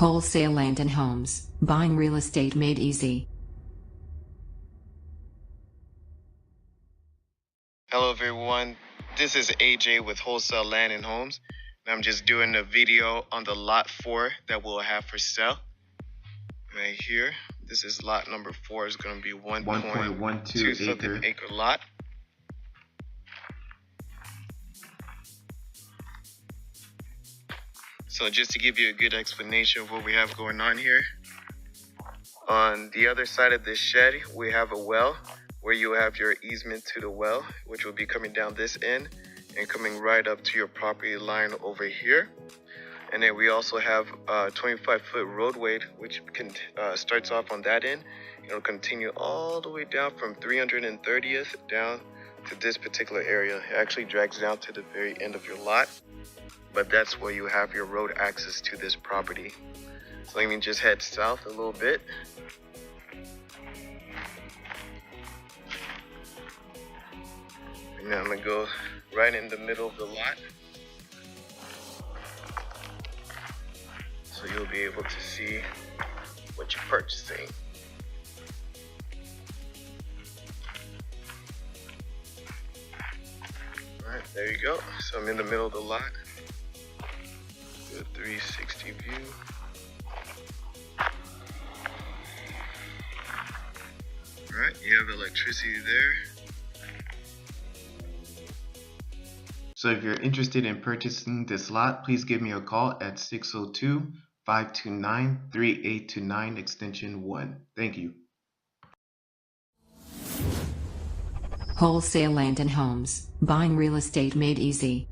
Wholesale land and homes, buying real estate made easy. Hello everyone, this is AJ with Wholesale Land and Homes, and I'm just doing a video on the lot 4 that we'll have for sale. Right here, this is lot number 4. It's going to be 1.12 acre lot. So just to give you a good explanation of what we have going on here, on the other side of this shed, we have a well where you have your easement to the well, which will be coming down this end and coming right up to your property line over here. And then we also have a 25-foot roadway, which starts off on that end. It'll continue all the way down from 330th down to this particular area. It actually drags down to the very end of your lot, but that's where you have your road access to this property. So let me just head south a little bit. And now I'm gonna go right in the middle of the lot. So you'll be able to see what you're purchasing. All right, there you go. So I'm in the middle of the lot. Do a 360 view. All right, you have electricity there. So if you're interested in purchasing this lot, please give me a call at 602-529-3829 extension 1. Thank you. Wholesale land and homes, buying real estate made easy.